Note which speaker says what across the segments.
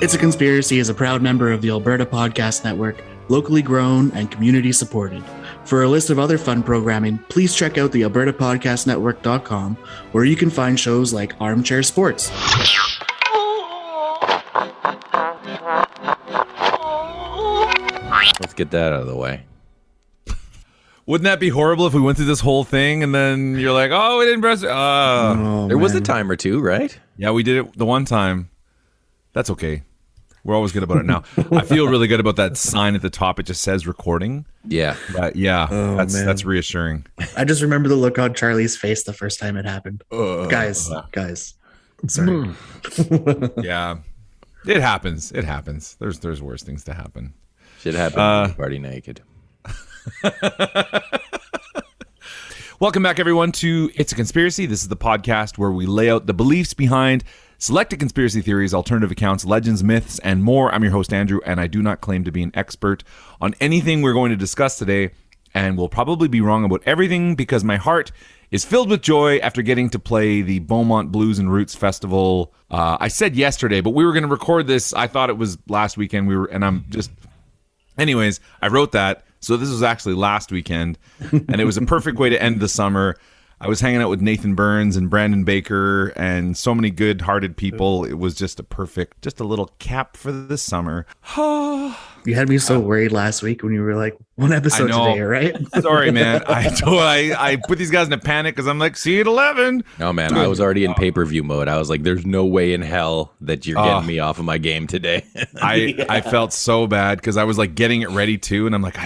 Speaker 1: It's a Conspiracy is a proud member of the Alberta Podcast Network, locally grown and community supported. For a list of other fun programming, please check out the albertapodcastnetwork.com, where you can find shows like Armchair Sports.
Speaker 2: Let's get that out of the way.
Speaker 3: Wouldn't that be horrible if we went through this whole thing and then you're like, oh, we didn't press it.
Speaker 2: There was a time or two, right?
Speaker 3: Yeah, we did it the one time. That's okay. We're always good about it now. I feel really good about that sign at the top. It just says recording.
Speaker 2: Yeah.
Speaker 3: That's reassuring.
Speaker 1: I just remember the look on Charlie's face the first time it happened. Guys. Sorry.
Speaker 3: Yeah. It happens. There's worse things to happen.
Speaker 2: Shit happens. Party naked.
Speaker 3: Welcome back, everyone, to It's a Conspiracy. This is the podcast where we lay out the beliefs behind selected conspiracy theories, alternative accounts, legends, myths, and more. I'm your host, Andrew, and I do not claim to be an expert on anything we're going to discuss today, and will probably be wrong about everything because my heart is filled with joy after getting to play the Beaumont Blues and Roots Festival. I said yesterday, but we were going to record this. I thought it was last weekend. Anyways, I wrote that. So this was actually last weekend, and it was a perfect way to end the summer. I was hanging out with Nathan Burns and Brandon Baker and so many good-hearted people. It was just a little cap for the summer.
Speaker 1: You had me so worried last week when you were like, one episode today, right?
Speaker 3: Sorry, man. I put these guys in a panic because I'm like, see you at 11.
Speaker 2: No, man. I was already in pay-per-view mode. I was like, there's no way in hell that you're getting me off of my game today.
Speaker 3: I felt so bad because I was like getting it ready too. And I'm like,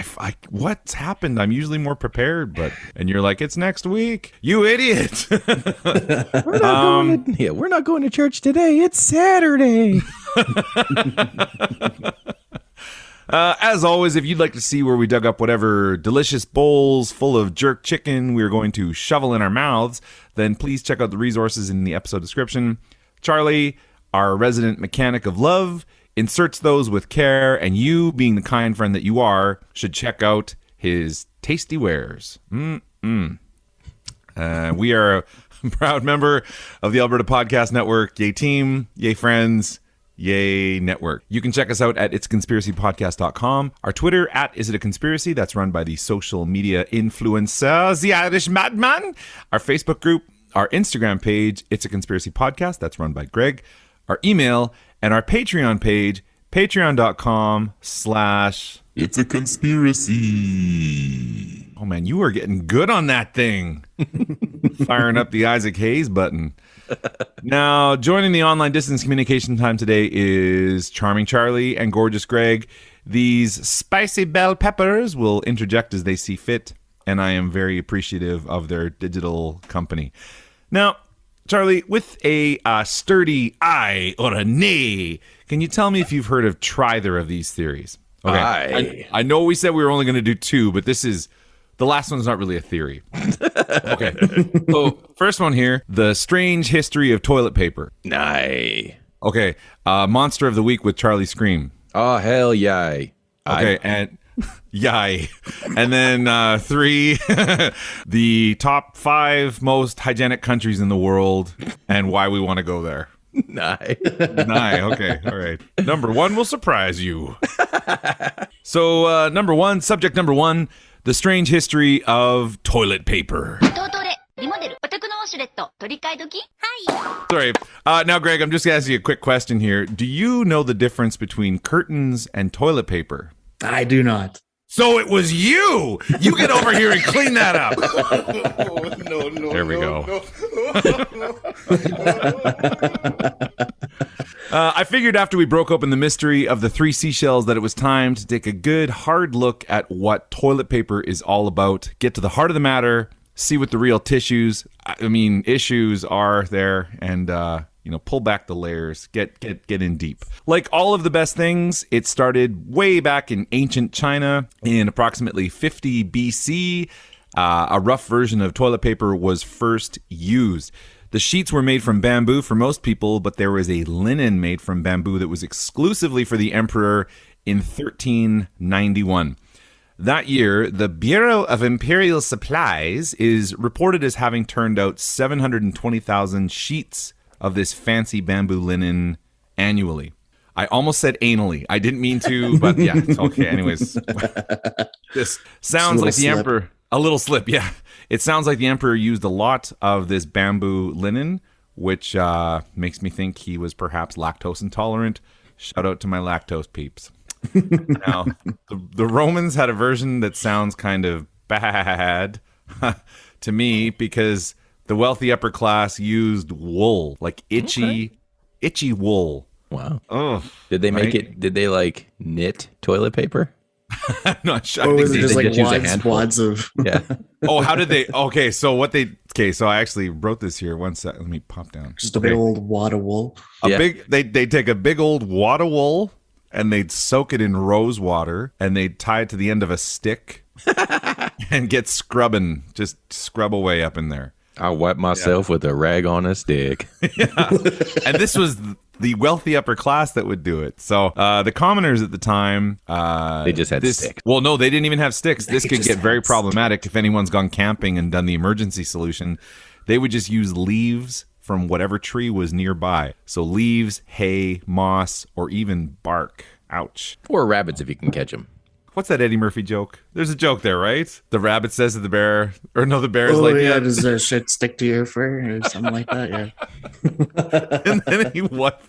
Speaker 3: what's happened? I'm usually more prepared. And you're like, it's next week. You idiot.
Speaker 2: We're not going to church today. It's Saturday.
Speaker 3: As always, if you'd like to see where we dug up whatever delicious bowls full of jerk chicken we're going to shovel in our mouths, then please check out the resources in the episode description. Charlie, our resident mechanic of love, inserts those with care, and you, being the kind friend that you are, should check out his tasty wares. We are a proud member of the Alberta Podcast Network. Yay team, yay friends, yay network. You can check us out at itsconspiracypodcast.com. Our Twitter at isitaconspiracy, that's run by the social media influencer, the Irish Madman. Our Facebook group, our Instagram page, It's a Conspiracy Podcast, that's run by Greg. Our email, and our Patreon page, patreon.com/It's a Conspiracy. Oh man, you are getting good on that thing. Firing up the Isaac Hayes button. Now, joining the online distance communication time today is Charming Charlie and Gorgeous Greg. These spicy bell peppers will interject as they see fit, and I am very appreciative of their digital company. Now, Charlie, with a sturdy aye or a nay, can you tell me if you've heard of either of these theories? Okay, I know we said we were only going to do two, but the last one's not really a theory. Okay. So, first one here, the strange history of toilet paper.
Speaker 2: Nay.
Speaker 3: Okay. Monster of the week with Charlie Scream.
Speaker 2: Oh, hell yay.
Speaker 3: Okay, and yay. And then 3, the top 5 most hygienic countries in the world and why we want to go there.
Speaker 2: Nay.
Speaker 3: Okay. All right. Number 1 will surprise you. So, subject number 1, the strange history of toilet paper. Sorry. Now, Greg, I'm just going to ask you a quick question here. Do you know the difference between curtains and toilet paper?
Speaker 1: I do not.
Speaker 3: So it was you! You get over here and clean that up! There we go. I figured after we broke open the mystery of the 3 seashells that it was time to take a good hard look at what toilet paper is all about, get to the heart of the matter, see what the real issues are there, and pull back the layers, get in deep. Like all of the best things, it started way back in ancient China in approximately 50 BC. A rough version of toilet paper was first used. The sheets were made from bamboo for most people, but there was a linen made from bamboo that was exclusively for the emperor in 1391. That year, the Bureau of Imperial Supplies is reported as having turned out 720,000 sheets of this fancy bamboo linen annually. I almost said anally. I didn't mean to, but yeah, it's okay. Anyways, this sounds like the emperor. A little slip, yeah. It sounds like the emperor used a lot of this bamboo linen, which makes me think he was perhaps lactose intolerant. Shout out to my lactose peeps. Now, the Romans had a version that sounds kind of bad to me because the wealthy upper class used wool, like itchy wool.
Speaker 2: Wow.
Speaker 3: Oh,
Speaker 2: Did they make it? Did they like knit toilet paper?
Speaker 3: I'm not sure.
Speaker 1: Or was it just like
Speaker 2: just use a handful?
Speaker 1: wads of...
Speaker 2: Yeah.
Speaker 3: Oh, how did they? Okay, so so I actually wrote this here. One sec. Let me pop down.
Speaker 1: Just a big old wad of wool.
Speaker 3: They take a big old wad of wool and they'd soak it in rose water and they'd tie it to the end of a stick and get scrubbing, just scrub away up in there.
Speaker 2: I wipe myself with a rag on a stick.
Speaker 3: Yeah. And this was the wealthy upper class that would do it. So the commoners at the time,
Speaker 2: they just had sticks.
Speaker 3: Well, no, they didn't even have sticks. This could get very problematic if anyone's gone camping and done the emergency solution. They would just use leaves from whatever tree was nearby. So leaves, hay, moss, or even bark. Ouch.
Speaker 2: Or rabbits if you can catch them.
Speaker 3: What's that Eddie Murphy joke? There's a joke there, right? The rabbit says to the bear, or no, the bear is
Speaker 1: does that shit stick to your fur or something like that? Yeah.
Speaker 3: And then he what?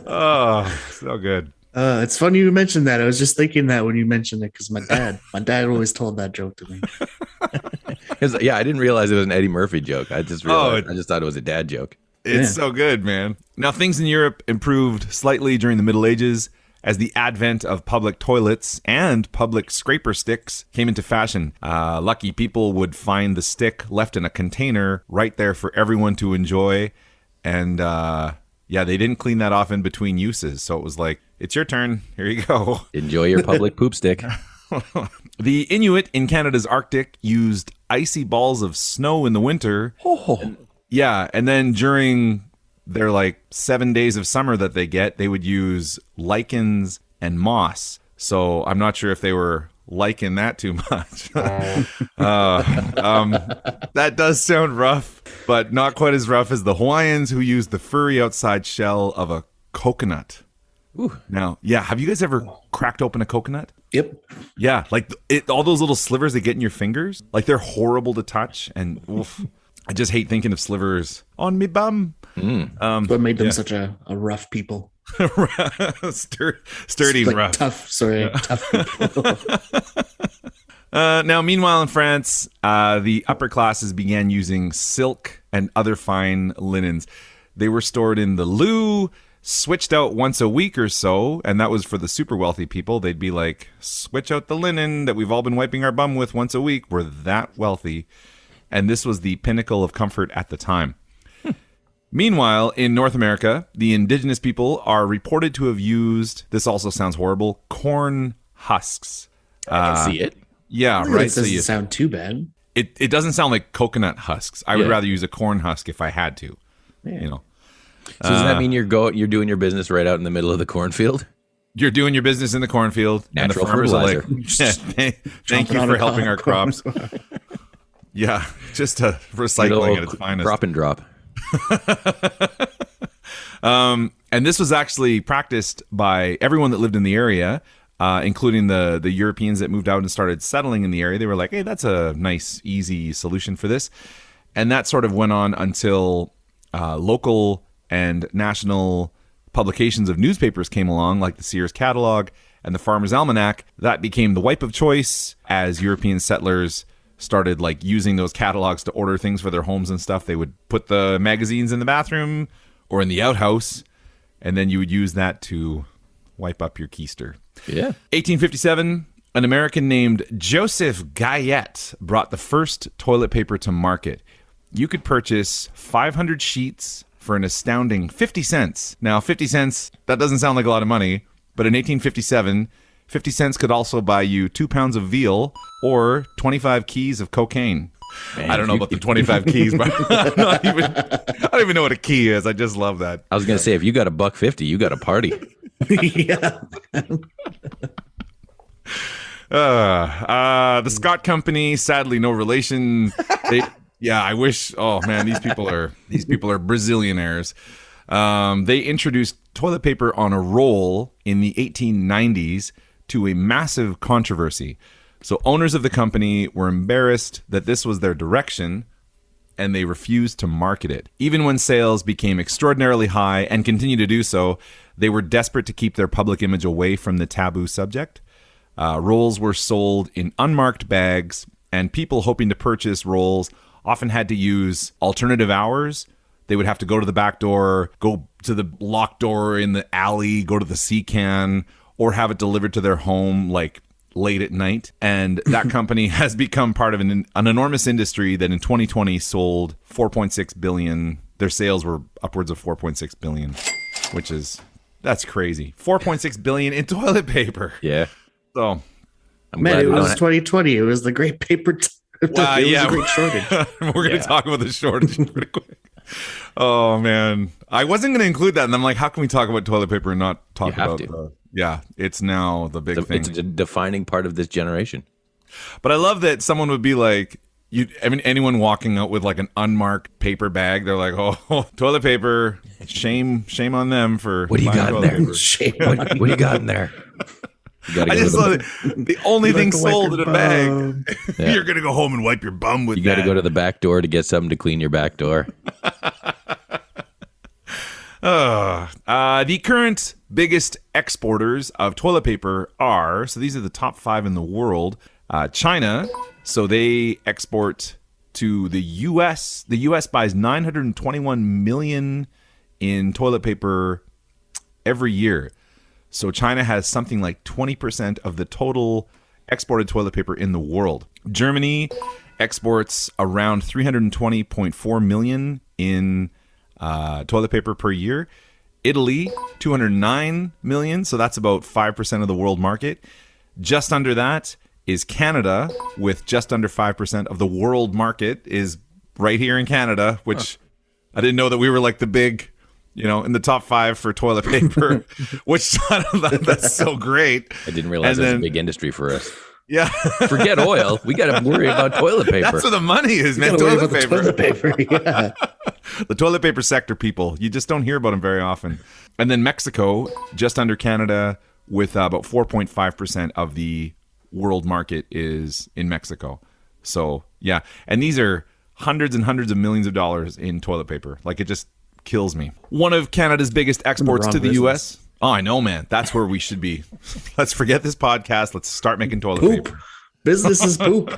Speaker 3: Oh, so good.
Speaker 1: It's funny you mentioned that. I was just thinking that when you mentioned it because my dad always told that joke to me.
Speaker 2: Yeah, I didn't realize it was an Eddie Murphy joke. I just realized, I just thought it was a dad joke.
Speaker 3: It's so good, man. Now, things in Europe improved slightly during the Middle Ages as the advent of public toilets and public scraper sticks came into fashion. Lucky people would find the stick left in a container right there for everyone to enjoy. And they didn't clean that off in between uses. So it was like, it's your turn. Here you go.
Speaker 2: Enjoy your public poop stick.
Speaker 3: The Inuit in Canada's Arctic used icy balls of snow in the winter.
Speaker 2: Oh.
Speaker 3: And then during their 7 days of summer that they get, they would use lichens and moss. So I'm not sure if they were liking that too much. That does sound rough, but not quite as rough as the Hawaiians who used the furry outside shell of a coconut.
Speaker 2: Ooh.
Speaker 3: Now, have you guys ever cracked open a coconut?
Speaker 1: Yep.
Speaker 3: Yeah, all those little slivers that get in your fingers, they're horrible to touch, and oof, I just hate thinking of slivers on me bum.
Speaker 1: What made them such a rough people?
Speaker 3: Sturdy and rough.
Speaker 1: Tough people.
Speaker 3: Now, meanwhile, in France, the upper classes began using silk and other fine linens. They were stored in the loo, switched out once a week or so, and that was for the super wealthy people. They'd be like, switch out the linen that we've all been wiping our bum with once a week. We're that wealthy. And this was the pinnacle of comfort at the time. Meanwhile, in North America, the indigenous people are reported to have used, this also sounds horrible, corn husks.
Speaker 2: I can see it.
Speaker 3: Yeah,
Speaker 1: It doesn't sound too bad.
Speaker 3: It doesn't sound like coconut husks. I would rather use a corn husk if I had to. Yeah.
Speaker 2: So does that mean you're doing your business right out in the middle of the cornfield?
Speaker 3: You're doing your business in the cornfield.
Speaker 2: Natural
Speaker 3: and the farmers are
Speaker 2: fertilizer.
Speaker 3: like, thank you for helping our crops. Yeah, just recycling at its finest.
Speaker 2: Drop and drop.
Speaker 3: And this was actually practiced by everyone that lived in the area, including the Europeans that moved out and started settling in the area. They were like, hey, that's a nice, easy solution for this. And that sort of went on until local and national publications of newspapers came along, like the Sears Catalog and the Farmer's Almanac. That became the wipe of choice as European settlers started using those catalogs to order things for their homes and stuff. They would put the magazines in the bathroom or in the outhouse, and then you would use that to wipe up your keister.
Speaker 2: Yeah.
Speaker 3: 1857, an American named Joseph Guyet brought the first toilet paper to market. You could purchase 500 sheets for an astounding 50 cents. Now, 50 cents, that doesn't sound like a lot of money, but in 1857, 50 cents could also buy you 2 pounds of veal or 25 keys of cocaine. Man, I don't know about the 25 keys, but I don't even know what a key is. I just love that.
Speaker 2: I was going to say, if you got $1.50, you got a party.
Speaker 1: Yeah.
Speaker 3: The Scott Company, sadly, no relation. I wish. Oh man, these people are Brazilianaires. They introduced toilet paper on a roll in the 1890s to a massive controversy. So owners of the company were embarrassed that this was their direction, and they refused to market it. Even when sales became extraordinarily high and continue to do so, they were desperate to keep their public image away from the taboo subject. Rolls were sold in unmarked bags, and people hoping to purchase rolls often had to use alternative hours. They would have to go to the back door, go to the locked door in the alley, go to the Seachange, or have it delivered to their home like late at night. And that company has become part of an enormous industry that in 2020 sold 4.6 billion. Their sales were upwards of 4.6 billion, which is, that's crazy. 4.6 billion in toilet paper.
Speaker 2: Yeah.
Speaker 3: So,
Speaker 1: Man, it was 2020. It was the great paper. It was a great shortage.
Speaker 3: We're going to talk about the shortage pretty quick. Oh, man. I wasn't going to include that. And I'm like, how can we talk about toilet paper and not talk about it's now the big thing.
Speaker 2: It's a defining part of this generation.
Speaker 3: But I love that someone would be like, anyone walking out with like an unmarked paper bag, they're like, oh, toilet paper, shame on them for
Speaker 2: what do you got in there?
Speaker 1: Shame.
Speaker 2: What do you got in there?
Speaker 3: I just love it. The only thing sold in a bag. Yeah. You're gonna go home and wipe your bum with that.
Speaker 2: You got to go to the back door to get something to clean your back door.
Speaker 3: The current biggest exporters of toilet paper are, so these are the top 5 in the world. China, so they export to the U.S. The U.S. buys 921 million in toilet paper every year. So China has something like 20% of the total exported toilet paper in the world. Germany exports around 320.4 million in toilet paper per year. Italy, 209 million, so that's about 5% of the world market. Just under that is Canada, with just under 5% of the world market is right here in Canada, which I didn't know that we were like the big, in the top 5 for toilet paper, which that's so great.
Speaker 2: I didn't realize it was a big industry for us.
Speaker 3: Yeah.
Speaker 2: Forget oil. We got to worry about toilet paper.
Speaker 3: That's where the money is, man. Toilet
Speaker 1: paper. Yeah.
Speaker 3: The toilet paper sector, people. You just don't hear about them very often. And then Mexico, just under Canada, with about 4.5% of the world market is in Mexico. So, yeah. And these are hundreds and hundreds of millions of dollars in toilet paper. Like, it just kills me. One of Canada's biggest exports to the U.S. Oh, I know, man. That's where we should be. Let's forget this podcast. Let's start making toilet paper.
Speaker 1: Business is poop.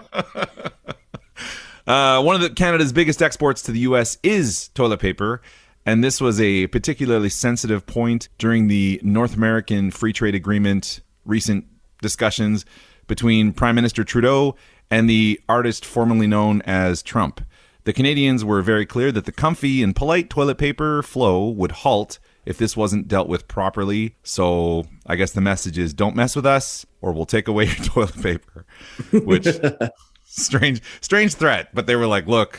Speaker 3: One of Canada's biggest exports to the U.S. is toilet paper, and this was a particularly sensitive point during the North American Free Trade Agreement recent discussions between Prime Minister Trudeau and the artist formerly known as Trump. The Canadians were very clear that the comfy and polite toilet paper flow would halt if this wasn't dealt with properly. So I guess the message is, don't mess with us or we'll take away your toilet paper, which strange threat. But they were like, look,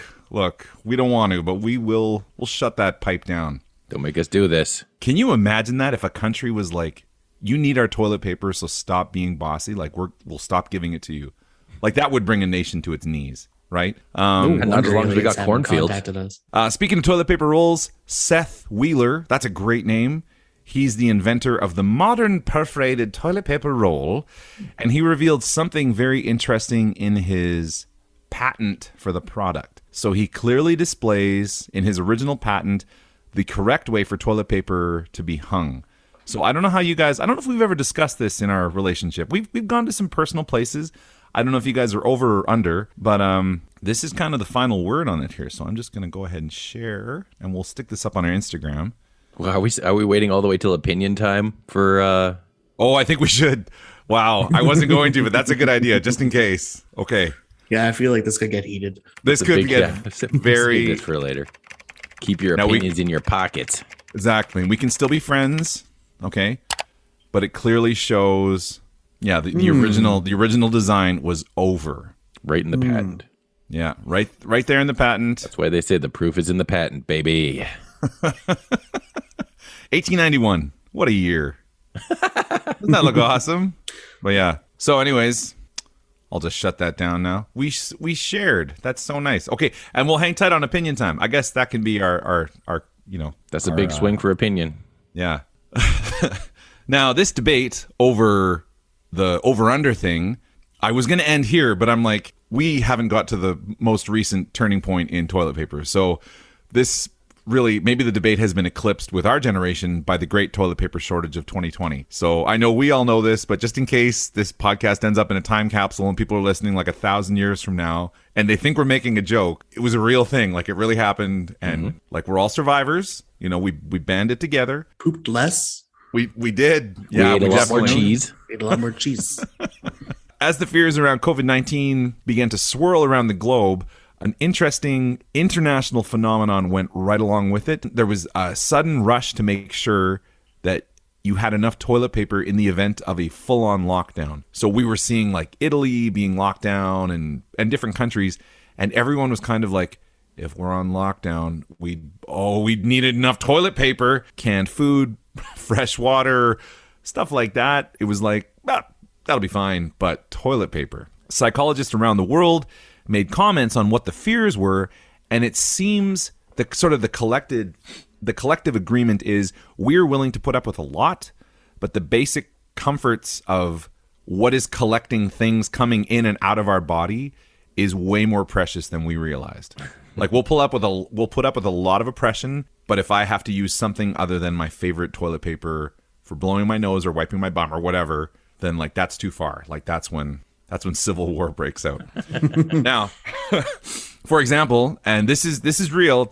Speaker 3: we don't want to, but we'll shut that pipe down.
Speaker 2: Don't make us do this.
Speaker 3: Can you imagine that if a country was like, you need our toilet paper, so stop being bossy. Like we'll stop giving it to you. Like that would bring a nation to its knees. Right?
Speaker 2: And not as long as we got cornfields.
Speaker 3: Speaking of toilet paper rolls, Seth Wheeler, that's a great name. He's the inventor of the modern perforated toilet paper roll. And he revealed something very interesting in his patent for the product. So he clearly displays in his original patent the correct way for toilet paper to be hung. So I don't know how you guys, I don't know if we've ever discussed this in our relationship. We've gone to some personal places. I don't know if you guys are over or under, but this is kind of the final word on it here. So I'm just going to go ahead and share, and we'll stick this up on our Instagram.
Speaker 2: Well, are we waiting all the way till opinion time for?
Speaker 3: Oh, I think we should. Wow, I wasn't going to, but that's a good idea, just in case. Okay.
Speaker 1: Yeah, I feel like this could get heated.
Speaker 3: This could get very.
Speaker 2: Save this for later. Keep your opinions in your pockets.
Speaker 3: Exactly. We can still be friends, okay? But it clearly shows. Yeah, the original design was over.
Speaker 2: Right in the patent.
Speaker 3: Yeah, right there in the patent.
Speaker 2: That's why they say the proof is in the patent, baby.
Speaker 3: 1891. What a year. Doesn't that look awesome? But yeah. So anyways, I'll just shut that down now. We shared. That's so nice. Okay, and we'll hang tight on opinion time. I guess that can be our
Speaker 2: That's a big swing for opinion.
Speaker 3: Yeah. Now, this debate over the over-under thing, I was going to end here, but I'm like, we haven't got to the most recent turning point in toilet paper. So this really, maybe the debate has been eclipsed with our generation by the great toilet paper shortage of 2020. So I know we all know this, but just in case this podcast ends up in a time capsule and people are listening like 1,000 years from now and they think we're making a joke, it was a real thing. Like, it really happened. And like, we're all survivors. We banded together.
Speaker 1: Pooped less.
Speaker 3: We did.
Speaker 2: Yeah, we ate a lot more cheese.
Speaker 1: Ate a lot more cheese.
Speaker 3: As the fears around COVID-19 began to swirl around the globe, an interesting international phenomenon went right along with it. There was a sudden rush to make sure that you had enough toilet paper in the event of a full-on lockdown. So we were seeing like Italy being locked down and different countries, and everyone was kind of like, if we're on lockdown, we needed enough toilet paper, canned food, fresh water, stuff like that. It was like, that'll be fine, but toilet paper. Psychologists around the world made comments on what the fears were, and it seems the collective agreement is we're willing to put up with a lot, but the basic comforts of what is collecting things coming in and out of our body is way more precious than we realized. Like, we'll put up with a lot of oppression, but if I have to use something other than my favorite toilet paper for blowing my nose or wiping my bum or whatever, then like, that's too far. Like, that's when civil war breaks out. Now, for example, and this is real.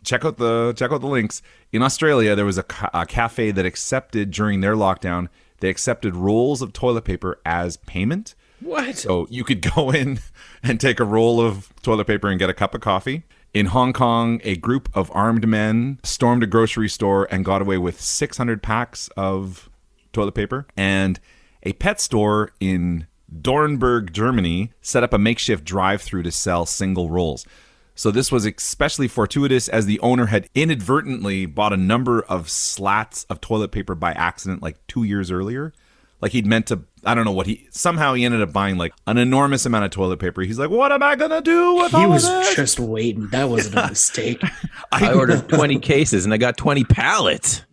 Speaker 3: Check out the links. In Australia, there was a cafe that accepted, during their lockdown, they accepted rolls of toilet paper as payment.
Speaker 2: What?
Speaker 3: So you could go in and take a roll of toilet paper and get a cup of coffee. In Hong Kong, a group of armed men stormed a grocery store and got away with 600 packs of toilet paper. And a pet store in Dornberg, Germany, set up a makeshift drive-through to sell single rolls. So this was especially fortuitous, as the owner had inadvertently bought a number of slats of toilet paper by accident like 2 years earlier. Like, he'd meant to, I don't know what somehow he ended up buying like an enormous amount of toilet paper. He's like, what am I going to do with all of this? He was
Speaker 1: just waiting. That wasn't a mistake.
Speaker 2: I ordered 20 cases and I got 20 pallets.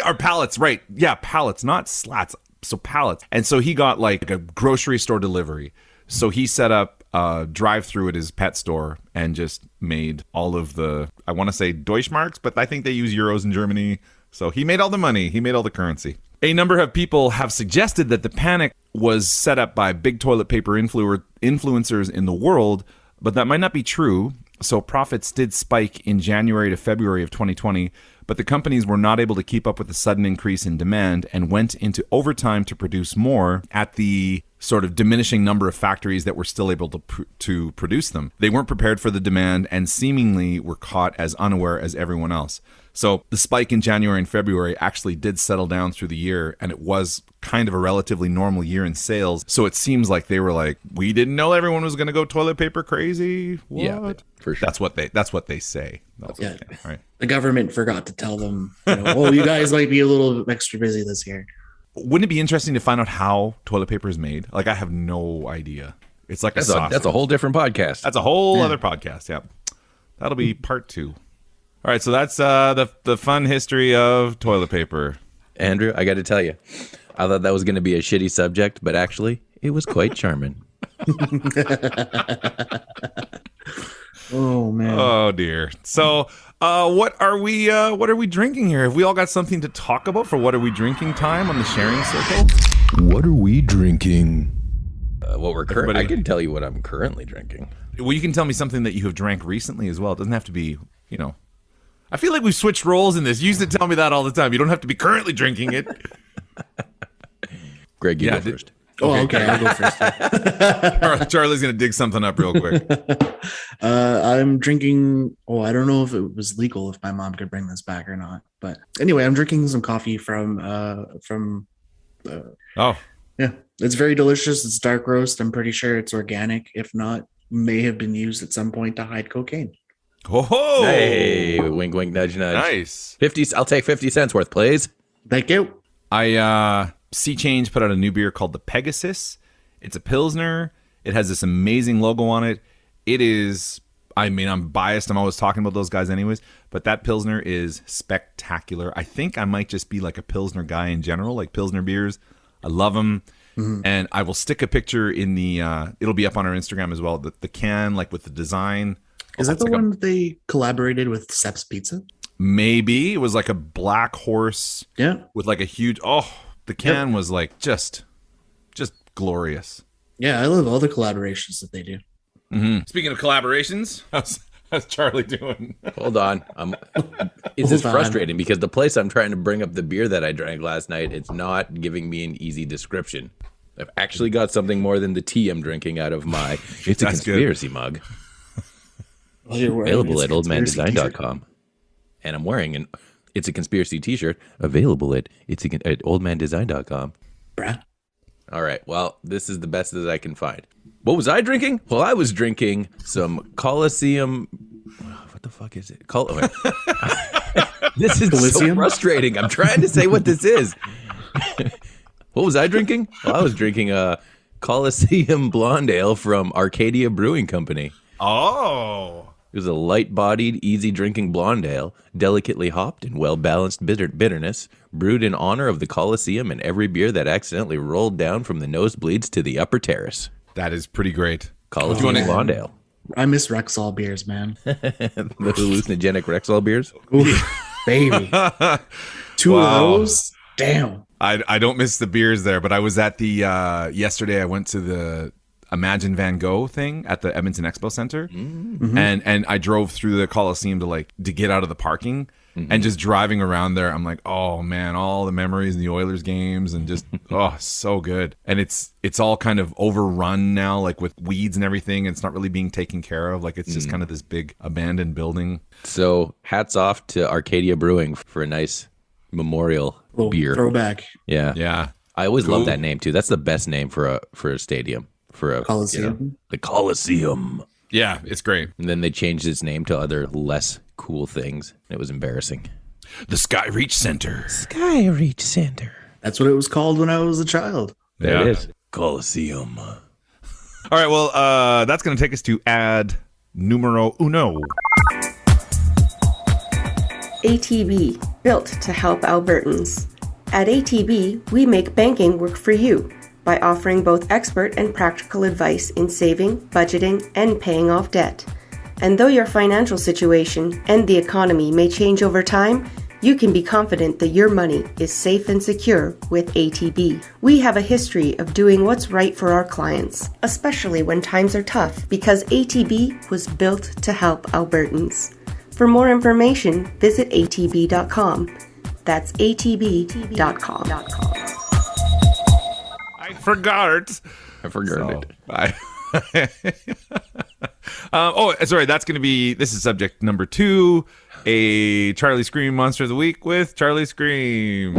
Speaker 3: Or pallets, right. Yeah, pallets, not slats. So pallets. And so he got like a grocery store delivery. So he set up a drive-through at his pet store and just made all of the, I want to say Deutschmarks, but I think they use euros in Germany. So he made all the money. He made all the currency. A number of people have suggested that the panic was set up by big toilet paper influencers in the world, but that might not be true. So profits did spike in January to February of 2020, but the companies were not able to keep up with the sudden increase in demand and went into overtime to produce more at the sort of diminishing number of factories that were still able to produce them. They weren't prepared for the demand and seemingly were caught as unaware as everyone else. So the spike in January and February actually did settle down through the year, and it was kind of a relatively normal year in sales. So it seems like they were like, we didn't know everyone was going to go toilet paper crazy. What?
Speaker 2: Yeah, for sure.
Speaker 3: That's what they say.
Speaker 1: Yeah.
Speaker 3: Right.
Speaker 1: The government forgot to tell them, you guys might be a little extra busy this year.
Speaker 3: Wouldn't it be interesting to find out how toilet paper is made? Like, I have no idea. It's like
Speaker 2: that's a whole different podcast.
Speaker 3: That's a whole other podcast. Yeah, that'll be part 2. All right, so that's the fun history of toilet paper.
Speaker 2: Andrew, I got to tell you, I thought that was going to be a shitty subject, but actually, it was quite charming.
Speaker 1: Oh man.
Speaker 3: Oh dear. So, what are we drinking here? Have we all got something to talk about for what are we drinking time on the sharing circle?
Speaker 2: What are we drinking? I can tell you what I'm currently drinking.
Speaker 3: Well, you can tell me something that you have drank recently as well. It doesn't have to be, I feel like we've switched roles in this. You used to tell me that all the time. You don't have to be currently drinking it.
Speaker 2: Greg, you go first.
Speaker 1: Okay, I'll go first.
Speaker 3: Charlie's going to dig something up real quick.
Speaker 1: I'm drinking, I don't know if it was legal, if my mom could bring this back or not. But anyway, I'm drinking some coffee from yeah, it's very delicious. It's dark roast. I'm pretty sure it's organic. If not, may have been used at some point to hide cocaine.
Speaker 3: Oh,
Speaker 2: hey, wink, wink, nudge, nudge.
Speaker 3: Nice.
Speaker 2: 50. I'll take 50 cents worth, please.
Speaker 1: Thank you.
Speaker 3: Seachange put out a new beer called the Pegasus. It's a Pilsner. It has this amazing logo on it. It is, I mean, I'm biased. I'm always talking about those guys anyways. But that Pilsner is spectacular. I think I might just be like a Pilsner guy in general, like Pilsner beers. I love them. Mm-hmm. And I will stick a picture in the, it'll be up on our Instagram as well. The can, like with the design.
Speaker 1: Is that the one they collaborated with Sepp's Pizza?
Speaker 3: Maybe. It was like a black horse.
Speaker 1: Yeah.
Speaker 3: With like a huge, the can was like just glorious.
Speaker 1: Yeah, I love all the collaborations that they do.
Speaker 3: Mm-hmm. Speaking of collaborations, how's Charlie doing?
Speaker 2: Hold on. It's just frustrating because the place I'm trying to bring up the beer that I drank last night, it's not giving me an easy description. I've actually got something more than the tea I'm drinking out of my It's a Conspiracy mug.
Speaker 1: Well,
Speaker 2: available at oldmandesign.com. And I'm wearing an It's a Conspiracy t-shirt available at oldmandesign.com.
Speaker 1: Bruh.
Speaker 2: All right. Well, this is the best that I can find. What was I drinking? Well, I was drinking some Coliseum. What the fuck is it? This is
Speaker 1: Coliseum?
Speaker 2: So frustrating. I'm trying to say what this is. What was I drinking? Well, I was drinking a Coliseum Blonde Ale from Arcadia Brewing Company.
Speaker 3: Oh.
Speaker 2: It was a light-bodied, easy-drinking blonde ale, delicately hopped and well-balanced bitterness, brewed in honor of the Coliseum and every beer that accidentally rolled down from the nosebleeds to the upper terrace.
Speaker 3: That is pretty great.
Speaker 2: Coliseum Blonde Ale.
Speaker 1: I miss Rexall beers, man.
Speaker 2: The hallucinogenic Rexall beers?
Speaker 1: Oof, baby. Two of those? Damn.
Speaker 3: I don't miss the beers there, but I was at the, yesterday I went to the Imagine Van Gogh thing at the Edmonton Expo Center. Mm-hmm. And I drove through the Coliseum to get out of the parking. Mm-hmm. And just driving around there, I'm like, oh man, all the memories in the Oilers games and just, so good. And it's all kind of overrun now, like with weeds and everything. It's not really being taken care of. Like it's just kind of this big abandoned building.
Speaker 2: So hats off to Arcadia Brewing for a nice memorial beer.
Speaker 1: Throwback.
Speaker 2: Yeah.
Speaker 3: Yeah.
Speaker 2: I always love that name too. That's the best name for a stadium. For a
Speaker 1: Coliseum.
Speaker 2: The Coliseum.
Speaker 3: Yeah, it's great.
Speaker 2: And then they changed its name to other less cool things. It was embarrassing.
Speaker 3: The Skyreach Center.
Speaker 2: Skyreach Center.
Speaker 1: That's what it was called when I was a child.
Speaker 2: There it is. Coliseum.
Speaker 3: All right, well, that's going to take us to ad numero uno.
Speaker 4: ATB, built to help Albertans. At ATB, we make banking work for you by offering both expert and practical advice in saving, budgeting, and paying off debt. And though your financial situation and the economy may change over time, you can be confident that your money is safe and secure with ATB. We have a history of doing what's right for our clients, especially when times are tough, because ATB was built to help Albertans. For more information, visit atb.com. That's atb.com.
Speaker 3: I forgot
Speaker 2: it.
Speaker 3: Sorry. That's going to be, this is subject number 2, a Charlie Scream Monster of the Week with Charlie Scream.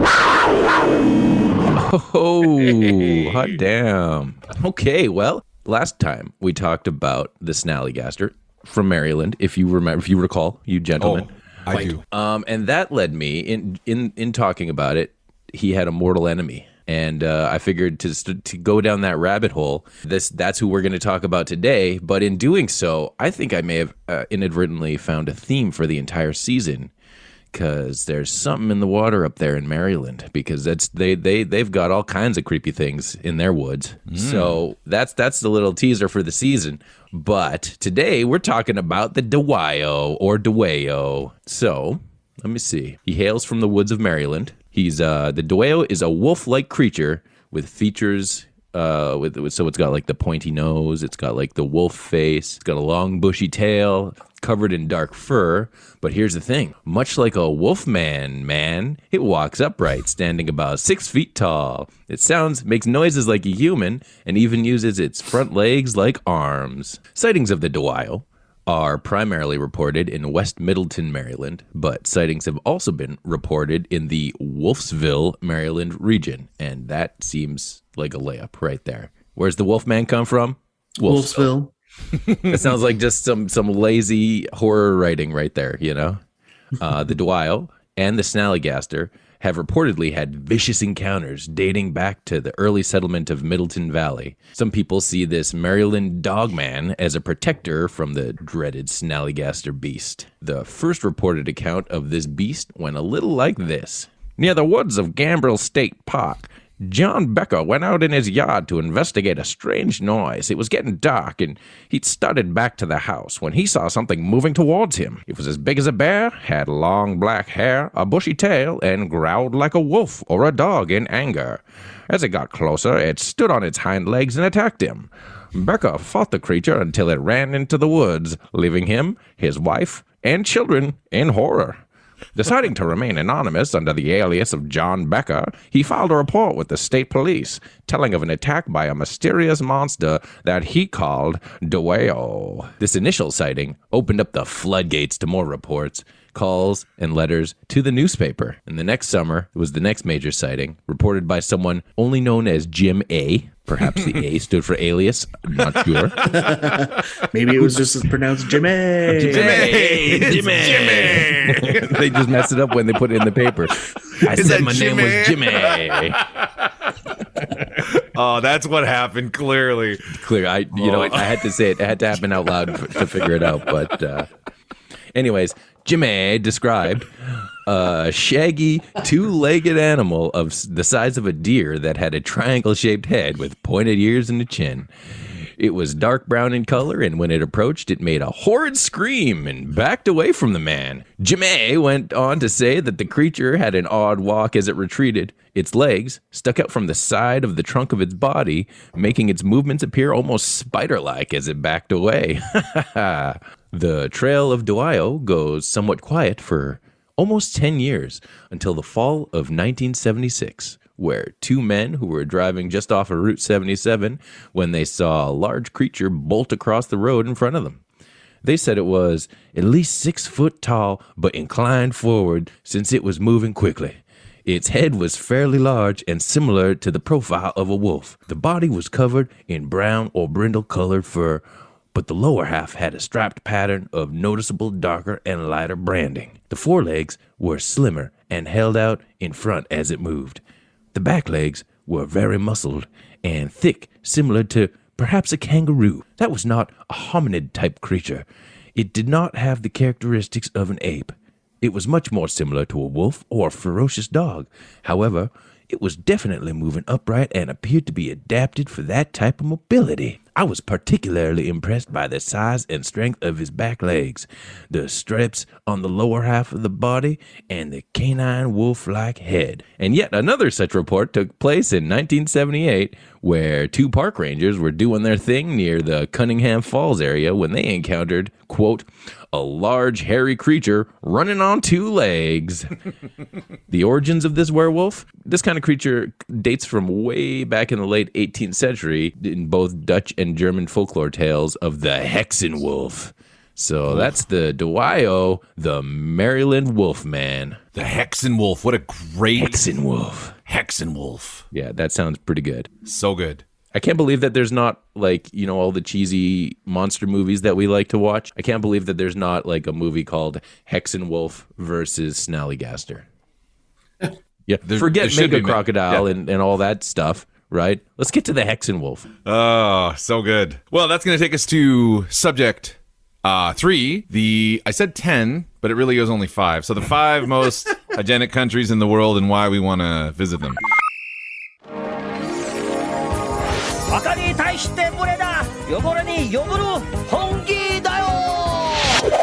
Speaker 2: Oh, hot damn. Okay, well, last time we talked about the Snallygaster from Maryland, if you recall, you gentlemen.
Speaker 3: Oh, I do.
Speaker 2: And that led me in talking about it. He had a mortal enemy. And I figured to go down that rabbit hole, that's who we're going to talk about today. But in doing so, I think I may have inadvertently found a theme for the entire season, because there's something in the water up there in Maryland. Because they've got all kinds of creepy things in their woods. So that's the little teaser for the season. But today we're talking about the Dewayo or Dwayo. So let me see. He hails from the woods of Maryland. He's the Dwayo is a wolf-like creature with features so it's got like the pointy nose, it's got like the wolf face, it's got a long bushy tail covered in dark fur. But here's the thing, much like a wolfman, it walks upright, standing about 6 feet tall. It makes noises like a human, and even uses its front legs like arms. Sightings of the Dewayo are primarily reported in West Middleton, Maryland, but sightings have also been reported in the Wolfsville, Maryland region, and that seems like a layup right there. Where's the Wolfman come from?
Speaker 1: Wolfsville.
Speaker 2: It sounds like just some lazy horror writing right there, you know? The Dwayo and the Snallygaster have reportedly had vicious encounters dating back to the early settlement of Middleton Valley. Some people see this Maryland dogman as a protector from the dreaded Snallygaster beast. The first reported account of this beast went a little like this. Near the woods of Gambrill State Park, John Becker went out in his yard to investigate a strange noise. It was getting dark, and he'd started back to the house when he saw something moving towards him. It was as big as a bear, had long black hair, a bushy tail, and growled like a wolf or a dog in anger. As it got closer, it stood on its hind legs and attacked him. Becker fought the creature until it ran into the woods, leaving him, his wife, and children in horror. Deciding to remain anonymous under the alias of John Becker, he filed a report with the state police, telling of an attack by a mysterious monster that he called Dwayo. This initial sighting opened up the floodgates to more reports, calls, and letters to the newspaper. And the next summer was the next major sighting, reported by someone only known as Jim A. Perhaps the A stood for alias. I'm not sure.
Speaker 1: Maybe it was just as pronounced Jimmy.
Speaker 2: Jimmy. They just messed it up when they put it in the paper. I said my name was Jimmy.
Speaker 3: Oh, that's what happened. Clearly.
Speaker 2: I had to say it. It had to happen out loud to figure it out. But anyways, Jimmy described a shaggy, two-legged animal of the size of a deer that had a triangle-shaped head with pointed ears and a chin. It was dark brown in color, and when it approached, it made a horrid scream and backed away from the man. Jimmy went on to say that the creature had an odd walk as it retreated. Its legs stuck out from the side of the trunk of its body, making its movements appear almost spider-like as it backed away. The trail of Dewayo goes somewhat quiet for almost 10 years until the fall of 1976, where two men who were driving just off of Route 77 when they saw a large creature bolt across the road in front of them. They said it was at least 6 foot tall, but inclined forward since it was moving quickly. Its head was fairly large and similar to the profile of a wolf. The body was covered in brown or brindle-colored fur, but the lower half had a striped pattern of noticeable darker and lighter branding. The forelegs were slimmer and held out in front as it moved. The back legs were very muscled and thick, similar to perhaps a kangaroo. That was not a hominid-type creature. It did not have the characteristics of an ape. It was much more similar to a wolf or a ferocious dog. However, it was definitely moving upright and appeared to be adapted for that type of mobility. I was particularly impressed by the size and strength of his back legs, the strips on the lower half of the body, and the canine wolf-like head. And yet another such report took place in 1978, where two park rangers were doing their thing near the Cunningham Falls area when they encountered, quote, a large hairy creature running on 2 legs. The origins of this werewolf? This kind of creature dates from way back in the late 18th century in both Dutch and German folklore tales of the Hexenwolf. So that's the Dewayo, the Maryland Wolfman.
Speaker 3: The Hexenwolf. What a great
Speaker 2: Hexenwolf. Yeah, that sounds pretty good.
Speaker 3: So good.
Speaker 2: I can't believe that there's not, like, you know, all the cheesy monster movies that we like to watch. I can't believe that there's not, like, a movie called Hexenwolf versus Snallygaster. Yeah, forget Mega Crocodile and all that stuff, right? Let's get to the Hexenwolf.
Speaker 3: Oh, so good. Well, that's going to take us to subject 3. I said 10, but it really goes only 5. So the 5 most hygienic countries in the world and why we want to visit them.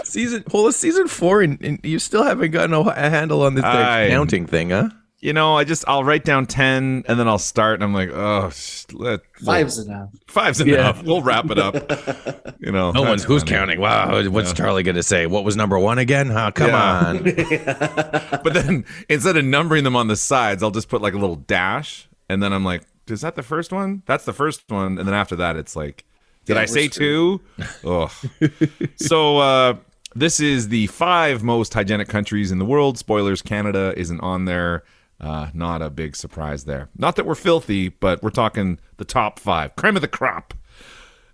Speaker 2: Season 4 and you still haven't gotten a handle on this counting thing, huh?
Speaker 3: You know, I'll write down 10 and then I'll start and I'm like, oh,
Speaker 1: 5's enough.
Speaker 3: 5's enough. We'll wrap it up. You know,
Speaker 2: who's counting? Wow, what's Charlie going to say? What was number 1 again? Huh? Come on.
Speaker 3: But then instead of numbering them on the sides, I'll just put like a little dash and then I'm like, is that the first one? That's the first one. And then after that, it's like, did I say 2? Ugh. So this is the 5 most hygienic countries in the world. Spoilers, Canada isn't on there. Not a big surprise there. Not that we're filthy, but we're talking the top 5. Creme of the crop.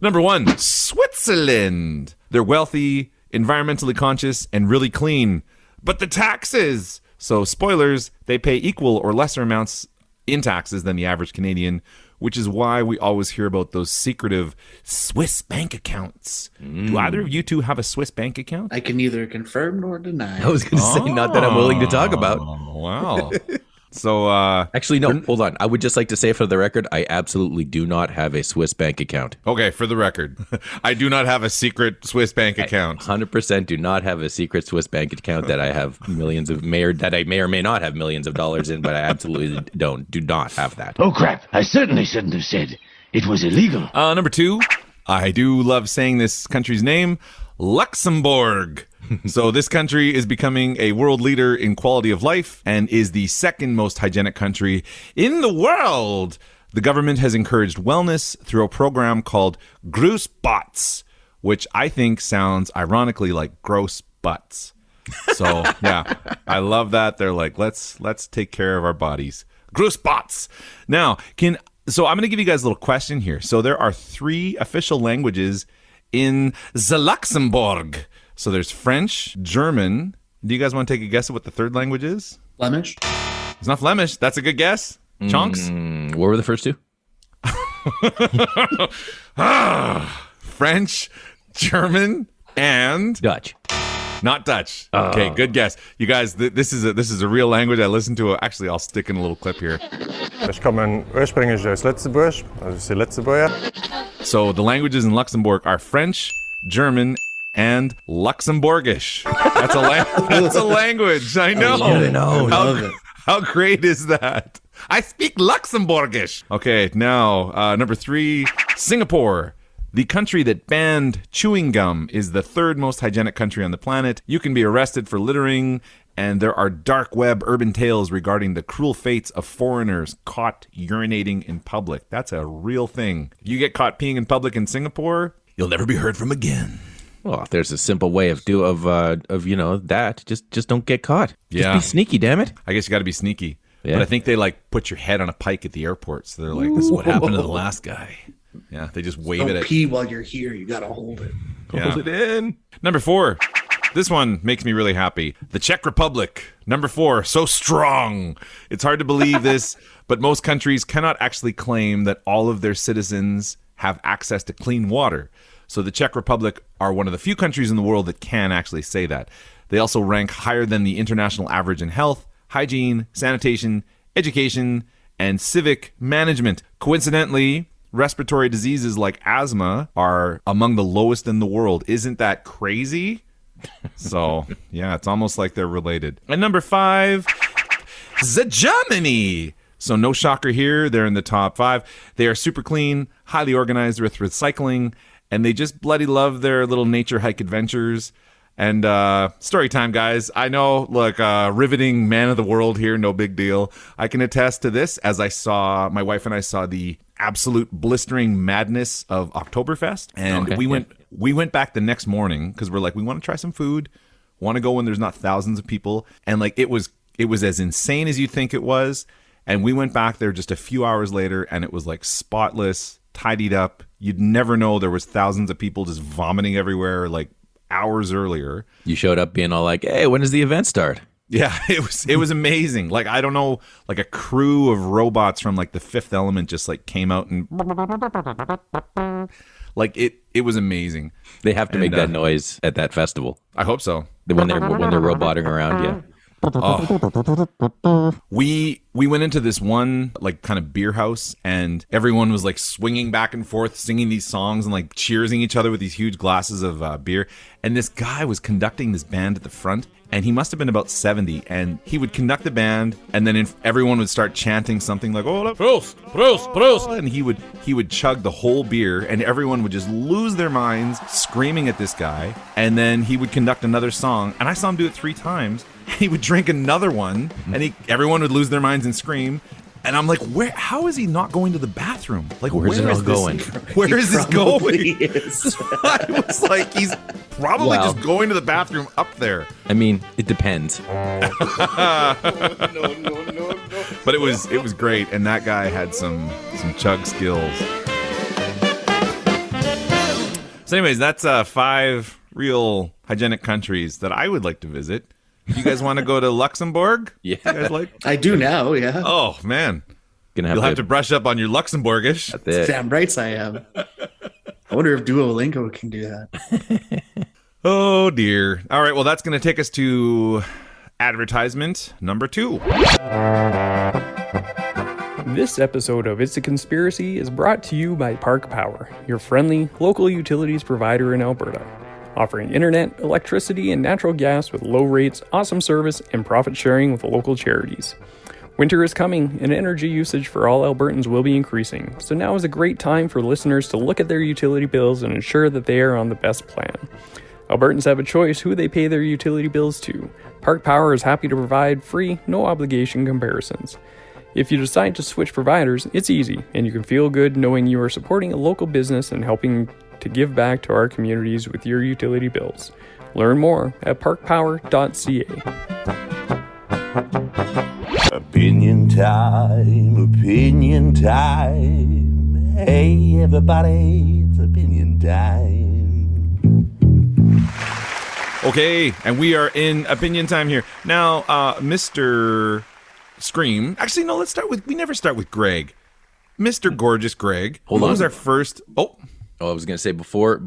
Speaker 3: Number 1, Switzerland. They're wealthy, environmentally conscious, and really clean. But the taxes. So spoilers, they pay equal or lesser amounts in taxes than the average Canadian, which is why we always hear about those secretive Swiss bank accounts. Do either of you two have a Swiss bank account?
Speaker 1: I can neither confirm nor deny.
Speaker 2: I was going to say, not that I'm willing to talk about.
Speaker 3: Oh, wow. So,
Speaker 2: Actually, no, hold on. I would just like to say for the record, I absolutely do not have a Swiss bank account.
Speaker 3: okay, for the record, I do not have a secret Swiss bank account.
Speaker 2: 100% do not have a secret Swiss bank account that I have that I may or may not have millions of dollars in, but I absolutely do not have that.
Speaker 5: Oh, crap. I certainly shouldn't have said it was illegal.
Speaker 3: Number 2, I do love saying this country's name, Luxembourg. So this country is becoming a world leader in quality of life and is the second most hygienic country in the world. The government has encouraged wellness through a program called Gross Bots, which I think sounds ironically like gross butts. So yeah, I love that. They're like, let's take care of our bodies. Gross Bots. Now, so I'm going to give you guys a little question here. So there are 3 official languages in the Luxembourg. So there's French, German. Do you guys want to take a guess at what the third language is?
Speaker 1: Flemish?
Speaker 3: It's not Flemish. That's a good guess. Chunks?
Speaker 2: What were the first 2?
Speaker 3: French, German, and
Speaker 2: Dutch.
Speaker 3: not Dutch. Okay, good guess. You guys, this is a real language. I listened to it. Actually, I'll stick in a little clip here.
Speaker 6: Ich komme ursprünglich aus Luxembourg, also c'est Luxembourg.
Speaker 3: So the languages in Luxembourg are French, German, and Luxembourgish. That's a language. I know. How great is that? I speak Luxembourgish. Okay, now number 3, Singapore. The country that banned chewing gum is the 3rd most hygienic country on the planet. You can be arrested for littering, and there are dark web urban tales regarding the cruel fates of foreigners caught urinating in public. That's a real thing. If you get caught peeing in public in Singapore, you'll never be heard from again.
Speaker 2: Well, there's a simple way of that. Just don't get caught.
Speaker 3: Yeah.
Speaker 2: Just be sneaky, damn it.
Speaker 3: I guess you got to be sneaky.
Speaker 2: Yeah.
Speaker 3: But I think they put your head on a pike at the airport. So they're like, this is what happened to the last guy. Yeah, they just wave it
Speaker 1: Don't
Speaker 3: at
Speaker 1: pee while you're here. You gotta hold it.
Speaker 3: Yeah.
Speaker 2: Hold it in.
Speaker 3: Number 4. This one makes me really happy. The Czech Republic. Number 4. So strong. It's hard to believe this, but most countries cannot actually claim that all of their citizens have access to clean water. So the Czech Republic are one of the few countries in the world that can actually say that. They also rank higher than the international average in health, hygiene, sanitation, education, and civic management. Coincidentally, respiratory diseases like asthma are among the lowest in the world. Isn't that crazy? So, yeah, it's almost like they're related. And number 5, the Germany. So no shocker here. They're in the top 5. They are super clean, highly organized with recycling, and they just bloody love their little nature hike adventures. And story time, guys. I know, look, riveting man of the world here, no big deal. I can attest to this as my wife and I saw the absolute blistering madness of Oktoberfest. And
Speaker 2: Okay,
Speaker 3: we went back the next morning because we're like, we want to try some food, want to go when there's not thousands of people. And like it was as insane as you think it was. And we went back there just a few hours later and it was like spotless, tidied up. You'd never know there was thousands of people just vomiting everywhere like hours earlier.
Speaker 2: You showed up being all like, hey, when does the event start?
Speaker 3: Yeah, it was amazing. Like, I don't know, like a crew of robots from like the Fifth Element just like came out and like it was amazing.
Speaker 2: They have to make that noise at that festival
Speaker 3: I hope so.
Speaker 2: when they're roboting around. Yeah.
Speaker 3: We went into this one like kind of beer house and everyone was like swinging back and forth singing these songs and like cheersing each other with these huge glasses of beer, and this guy was conducting this band at the front and he must have been about 70 and he would conduct the band and then everyone would start chanting something like Prost, Prost, Prost, and he would chug the whole beer and everyone would just lose their minds screaming at this guy, and then he would conduct another song and I saw him do it 3 times. He would drink another one, and everyone would lose their minds and scream. And I'm like, how is he not going to the bathroom? Like,
Speaker 2: Where's it all going?
Speaker 3: Where is this going?
Speaker 1: Is.
Speaker 3: I was like, he's probably just going to the bathroom up there.
Speaker 2: I mean, it depends.
Speaker 1: No.
Speaker 3: But it was great, and that guy had some chug skills. So anyways, that's 5 real hygienic countries that I would like to visit. You guys want to go to Luxembourg?
Speaker 2: Yeah.
Speaker 3: You guys like?
Speaker 1: I do now, yeah.
Speaker 3: Oh man,
Speaker 2: Gonna
Speaker 3: you'll have to brush up on your Luxembourgish.
Speaker 2: That's it.
Speaker 1: Damn rights I am. I wonder if Duolingo can do that.
Speaker 3: Oh dear. All right. Well, that's going to take us to advertisement number 2.
Speaker 7: This episode of It's a Conspiracy is brought to you by Park Power, your friendly, local utilities provider in Alberta, offering internet, electricity, and natural gas with low rates, awesome service, and profit sharing with local charities. Winter is coming, and energy usage for all Albertans will be increasing, so now is a great time for listeners to look at their utility bills and ensure that they are on the best plan. Albertans have a choice who they pay their utility bills to. Park Power is happy to provide free, no-obligation comparisons. If you decide to switch providers, it's easy, and you can feel good knowing you are supporting a local business and helping to give back to our communities with your utility bills. Learn more at parkpower.ca.
Speaker 8: Opinion time, opinion time. Hey everybody, it's opinion time.
Speaker 3: Okay, and we are in opinion time here. Now, Mr. Scream. Actually, no, we never start with Greg. Mr. Gorgeous Greg.
Speaker 2: Hold
Speaker 3: what
Speaker 2: on.
Speaker 3: was our first... Oh,
Speaker 2: I was gonna say before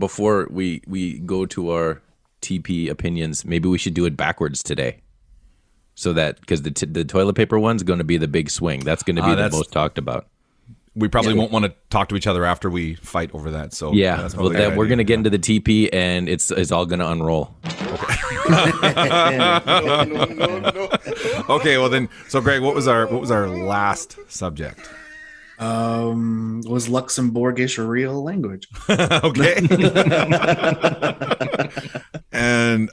Speaker 2: we go to our TP opinions, maybe we should do it backwards today. So that, because the toilet paper one's going to be the big swing. That's going to be the most talked about.
Speaker 3: we probably won't want to talk to each other after we fight over that. So
Speaker 2: yeah,
Speaker 3: that's
Speaker 2: well,
Speaker 3: probably
Speaker 2: we're going to get into the TP, and it's all going to unroll.
Speaker 3: Okay, well then, so Greg, what was our last subject?
Speaker 1: Was Luxembourgish a real language?
Speaker 3: Okay. And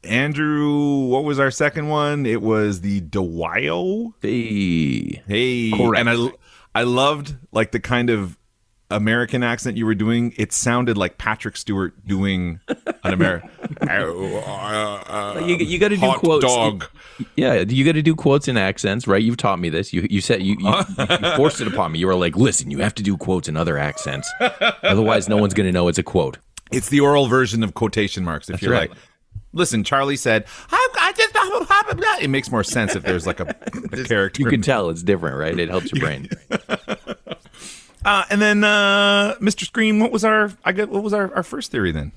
Speaker 3: Andrew, what was our second one? It was the Dewayo. Hey,
Speaker 2: correct.
Speaker 3: And I loved like the kind of American accent you were doing. It sounded like Patrick Stewart doing an American.
Speaker 2: You got to do quotes.
Speaker 3: Dog.
Speaker 2: Yeah, you got to do quotes and accents, right? You've taught me this. You said you forced it upon me. You were like, listen, you have to do quotes and other accents. Otherwise, no one's going to know it's a quote.
Speaker 3: It's the oral version of quotation marks. If
Speaker 2: That's
Speaker 3: you're
Speaker 2: right.
Speaker 3: like, listen, Charlie said, I just, it makes more sense if there's like a character.
Speaker 2: You can tell it's different, right? It helps your brain.
Speaker 3: And then Mr. Scream, what was our first theory then?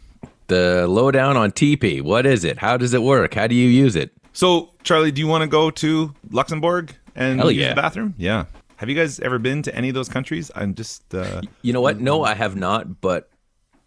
Speaker 2: The lowdown on TP. What is it? How does it work? How do you use it?
Speaker 3: So, Charlie, do you want to go to Luxembourg and
Speaker 2: Hell
Speaker 3: use
Speaker 2: yeah.
Speaker 3: the bathroom? Yeah. Have you guys ever been to any of those countries? I'm just...
Speaker 2: You know what? No, I have not. But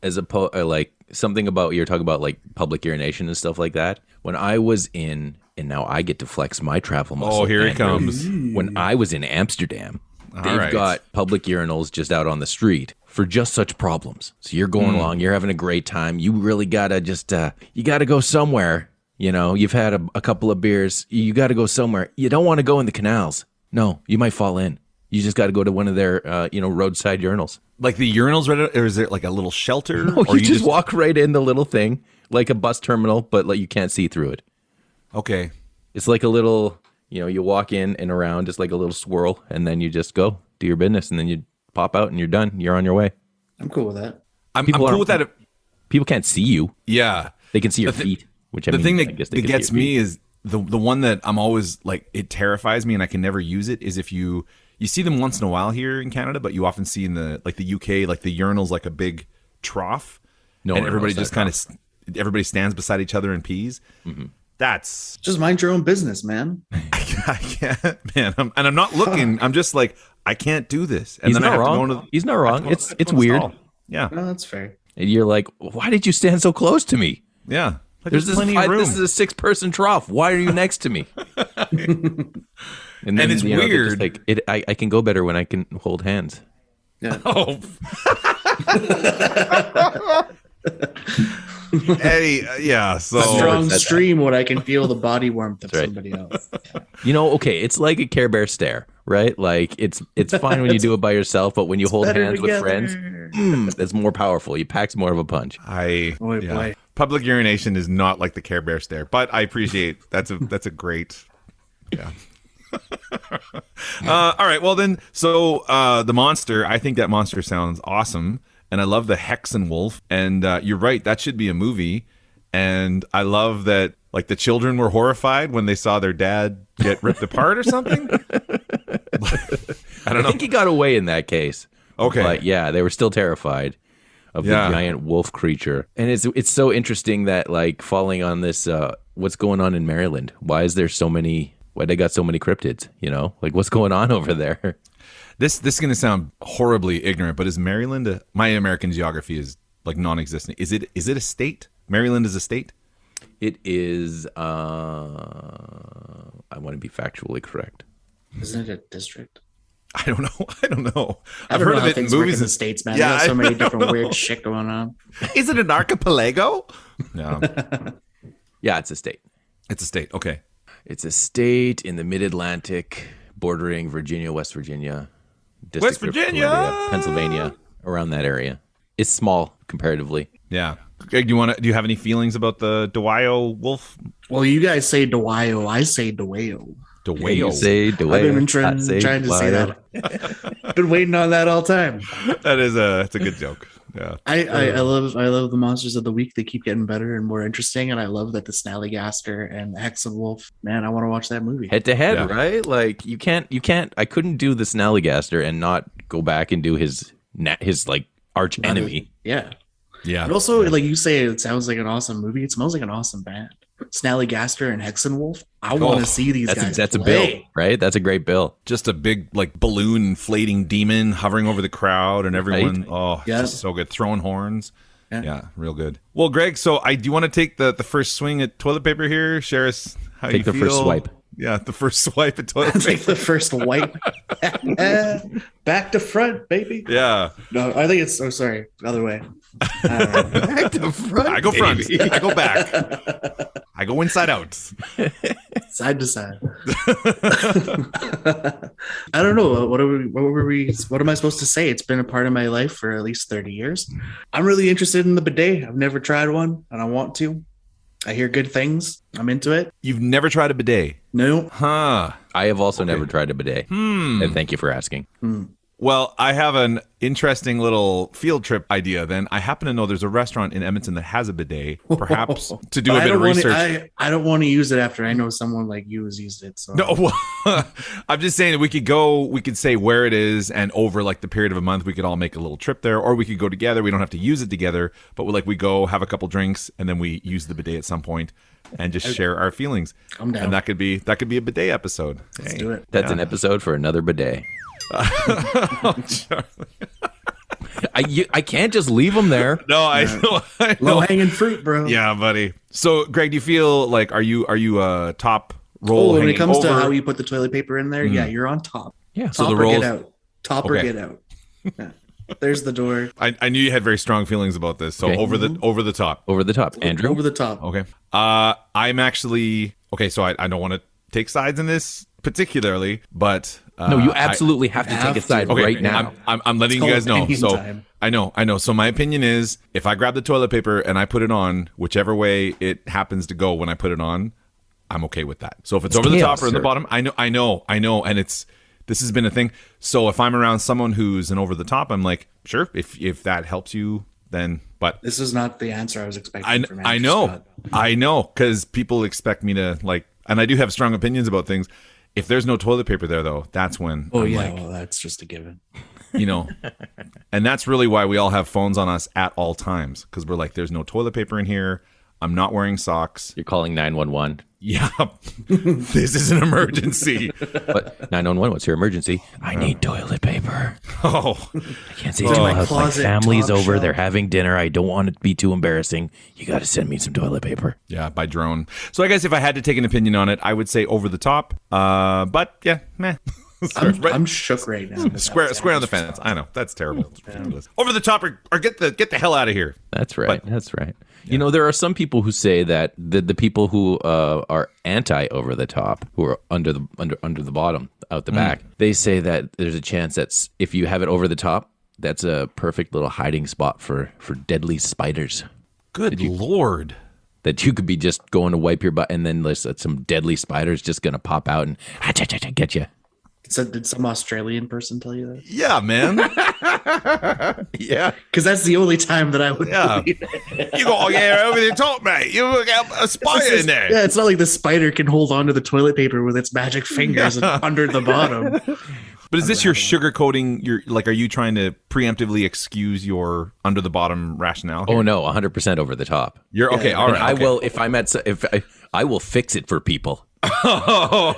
Speaker 2: as like something about you're talking about like public urination and stuff like that. When I was in, and now I get to flex my travel muscle.
Speaker 3: Oh, here it
Speaker 2: Andrew.
Speaker 3: comes.
Speaker 2: When I was in Amsterdam, they've
Speaker 3: right.
Speaker 2: got public urinals just out on the street for just such problems. So you're going along, you're having a great time. You really gotta just you gotta go somewhere. You know, you've had a couple of beers. You got to go somewhere. You don't want to go in the canals. No, you might fall in. You just got to go to one of their, roadside urinals.
Speaker 3: Like the urinals, right? Or is there like a little shelter?
Speaker 2: No,
Speaker 3: or
Speaker 2: you just walk right in the little thing, like a bus terminal, but like you can't see through it.
Speaker 3: Okay.
Speaker 2: It's like a little, you walk in and around, just like a little swirl, and then you just go do your business, and then you pop out and you're done. You're on your way.
Speaker 1: I'm cool with that.
Speaker 3: I'm cool with that.
Speaker 2: People can't see you.
Speaker 3: Yeah.
Speaker 2: They can see your feet. Which I
Speaker 3: the
Speaker 2: mean,
Speaker 3: thing
Speaker 2: I guess
Speaker 3: that
Speaker 2: they can see
Speaker 3: gets
Speaker 2: your feet.
Speaker 3: me is the one that I'm always like, it terrifies me and I can never use it, is if you see them once in a while here in Canada, but you often see in the UK, like the urinal's like a big trough.
Speaker 2: No,
Speaker 3: and
Speaker 2: no,
Speaker 3: everybody
Speaker 2: no,
Speaker 3: just kind of everybody stands beside each other and pees.
Speaker 2: Mm-hmm.
Speaker 3: That's
Speaker 1: Just mind your own business, man.
Speaker 3: I can't, man. I'm not looking. I'm just like, I can't do this. And
Speaker 2: He's
Speaker 3: then I
Speaker 2: not
Speaker 3: have to
Speaker 2: wrong.
Speaker 3: go into
Speaker 2: He's not
Speaker 3: I have
Speaker 2: wrong.
Speaker 3: to go-
Speaker 2: It's
Speaker 3: I have to go in the
Speaker 2: weird.
Speaker 3: stall. Yeah.
Speaker 1: No, that's fair.
Speaker 2: And you're like, why did you stand so close to me?
Speaker 3: Yeah. Like,
Speaker 2: There's
Speaker 3: plenty of room.
Speaker 2: This is a 6-person trough. Why are you next to me? and
Speaker 3: it's
Speaker 2: they're just
Speaker 3: weird.
Speaker 2: like, I can go better when I can hold hands.
Speaker 3: Oh. Eddie, yeah. So
Speaker 1: A strong
Speaker 2: said that.
Speaker 1: stream when I can feel the body warmth of
Speaker 2: That's right.
Speaker 1: somebody else.
Speaker 2: Okay, it's like a Care Bear stare, right? Like it's fine when you do it by yourself, but when you hold
Speaker 1: better
Speaker 2: hands with
Speaker 1: together.
Speaker 2: friends, it's more powerful. You packs more of a punch.
Speaker 1: Boy.
Speaker 3: Public urination is not like the Care Bear stare, but I appreciate that's a great, yeah. All right, well then, so the monster, I think that monster sounds awesome, and I love the Hexen Wolf, and you're right, that should be a movie, and I love that Like the children were horrified when they saw their dad get ripped apart or something? I don't know.
Speaker 2: I think he got away in that case.
Speaker 3: Okay.
Speaker 2: But yeah, they were still terrified of the giant wolf creature. And it's so interesting that like falling on this, what's going on in Maryland? Why they got so many cryptids, Like what's going on over there?
Speaker 3: This is going to sound horribly ignorant, but is Maryland, my American geography is like non-existent. Is it a state? Maryland is a state?
Speaker 2: It is, I want to be factually correct.
Speaker 1: Isn't it a district?
Speaker 3: I don't know.
Speaker 1: I've heard of it in movies in the States, man.
Speaker 3: Yeah,
Speaker 1: There's so many different weird shit going on.
Speaker 3: Is it an archipelago? No.
Speaker 2: Yeah, it's a state.
Speaker 3: It's a state. Okay.
Speaker 2: It's a state in the mid-Atlantic, bordering Virginia, West Virginia,
Speaker 3: West Virginia,
Speaker 2: Columbia, Pennsylvania, around that area. It's small comparatively.
Speaker 3: Yeah. Greg, do you have any feelings about the Dewayo wolf?
Speaker 1: Well, you guys say Dwayo, I say Dwayo.
Speaker 3: Dwayo.
Speaker 2: You say Dewayo.
Speaker 1: I've been trying to say that. Been waiting on that all time.
Speaker 3: It's a good joke. Yeah.
Speaker 1: I love the monsters of the week. They keep getting better and more interesting, and I love that the Snallygaster and the Hexenwolf. Man, I want to watch that movie.
Speaker 2: Head to head, right? Like you can't. I couldn't do the Snallygaster and not go back and do his like arch enemy.
Speaker 1: Yeah.
Speaker 3: Yeah.
Speaker 1: But also, like you say, it sounds like an awesome movie. It smells like an awesome band. Snallygaster and Hexenwolf. I want to see these guys.
Speaker 2: That's
Speaker 1: play.
Speaker 2: a bill, right? That's a great bill.
Speaker 3: Just a big like balloon inflating demon hovering over the crowd and everyone.
Speaker 2: Right?
Speaker 3: Oh,
Speaker 1: Yeah.
Speaker 3: just so good. Throwing horns.
Speaker 1: Yeah.
Speaker 3: Yeah, real good. Well, Greg, so do you want to take the first swing at toilet paper here? Share us how you feel.
Speaker 2: Take the first swipe.
Speaker 3: Yeah, the first swipe at toilet
Speaker 1: Take
Speaker 3: paper.
Speaker 1: the first wipe. Back to front, baby.
Speaker 3: Yeah.
Speaker 1: No, I think it's. Oh, sorry, the other way.
Speaker 2: Back to front.
Speaker 3: I go front. I go back. I go inside out.
Speaker 1: Side to side. I don't know. What am I supposed to say? It's been a part of my life for at least 30 years. I'm really interested in the bidet. I've never tried one, and I want to. I hear good things. I'm into it.
Speaker 3: You've never tried a bidet?
Speaker 1: No.
Speaker 3: Huh.
Speaker 2: I have also never tried a bidet. And thank you for asking.
Speaker 3: Well, I have an interesting little field trip idea then. I happen to know there's a restaurant in Edmonton that has a bidet, perhaps to do a bit of research.
Speaker 1: I don't want to use it after I know someone like you has used it. So.
Speaker 3: No, well, I'm just saying that we could say where it is, and over like the period of a month, we could all make a little trip there, or we could go together. We don't have to use it together, but we go have a couple drinks, and then we use the bidet at some point and just share our feelings.
Speaker 1: I'm down.
Speaker 3: And that could be a bidet episode.
Speaker 1: Let's do it.
Speaker 2: That's an episode for another bidet. I can't just leave them there.
Speaker 3: No, I know.
Speaker 1: Low hanging fruit, bro.
Speaker 3: Yeah, buddy. So, Greg, do you feel like are you a top roll?
Speaker 1: When it comes to
Speaker 3: over?
Speaker 1: how you put the toilet paper in there, yeah, you're on top.
Speaker 2: Yeah.
Speaker 1: Top
Speaker 3: So the
Speaker 1: or
Speaker 3: rolls-
Speaker 1: get out. Top or get out. Yeah. There's the door.
Speaker 3: I knew you had very strong feelings about this. So
Speaker 2: Okay.
Speaker 3: over the top.
Speaker 2: Over the top. Andrew?
Speaker 1: Over the top.
Speaker 3: Okay. I'm actually okay. So I don't want to take sides in this particularly, but
Speaker 2: No, you absolutely have to take a side
Speaker 3: okay,
Speaker 2: right now.
Speaker 3: I'm letting
Speaker 1: It's
Speaker 3: you guys know.
Speaker 1: called
Speaker 3: So
Speaker 1: anytime.
Speaker 3: I know. So my opinion is, if I grab the toilet paper and I put it on, whichever way it happens to go when I put it on, I'm okay with that. So if it's over the
Speaker 2: chaos,
Speaker 3: top or in the
Speaker 2: sir.
Speaker 3: bottom, I know, and this has been a thing. So if I'm around someone who's an over the top, I'm like, sure, if that helps you, then. But
Speaker 1: This is not the answer I was expecting from
Speaker 3: I
Speaker 1: Andrew
Speaker 3: know,
Speaker 1: Scott.
Speaker 3: because people expect me to like, and I do have strong opinions about things. If there's no toilet paper there, though, that's when
Speaker 1: Oh,
Speaker 3: I'm
Speaker 1: yeah.
Speaker 3: like,
Speaker 1: Well, that's just a given.
Speaker 3: and that's really why we all have phones on us at all times, because we're like, there's no toilet paper in here. I'm not wearing socks.
Speaker 2: You're calling 911.
Speaker 3: Yeah, this is an emergency.
Speaker 2: But 911, what's your emergency? I need toilet paper.
Speaker 3: Oh,
Speaker 2: I can't say
Speaker 1: my
Speaker 2: to my house. My
Speaker 1: closet
Speaker 2: family's
Speaker 1: top
Speaker 2: over.
Speaker 1: shelf.
Speaker 2: They're having dinner. I don't want it to be too embarrassing. You got to send me some toilet paper.
Speaker 3: yeah, by drone. So I guess if I had to take an opinion on it, I would say over the top. But yeah, meh.
Speaker 1: I'm shook right now.
Speaker 3: Square on the fence. I know that's terrible. It's ridiculous. Over the top, or get the hell out of here.
Speaker 2: That's right. That's right. You know, there are some people who say that the people who are anti over the top, who are under the bottom, out the back, they say that there's a chance that if you have it over the top, that's a perfect little hiding spot for deadly spiders.
Speaker 3: Good Lord.
Speaker 2: That you could be just going to wipe your butt, and then some deadly spiders just gonna pop out and get you.
Speaker 1: So did some Australian person tell you that?
Speaker 3: Yeah, man. Yeah.
Speaker 1: Because that's the only time that I would
Speaker 3: Yeah.
Speaker 1: believe it.
Speaker 3: You go, yeah, over the top, mate. You look out a spider in there.
Speaker 1: Yeah, it's not like the spider can hold on to the toilet paper with its magic fingers and under the bottom.
Speaker 3: But is this your sugarcoating? Are you trying to preemptively excuse your under the bottom rationale here?
Speaker 2: Oh no, 100% over the top.
Speaker 3: You're okay. All
Speaker 2: And
Speaker 3: right.
Speaker 2: I
Speaker 3: okay.
Speaker 2: will I will fix it for people.
Speaker 1: Yeah, my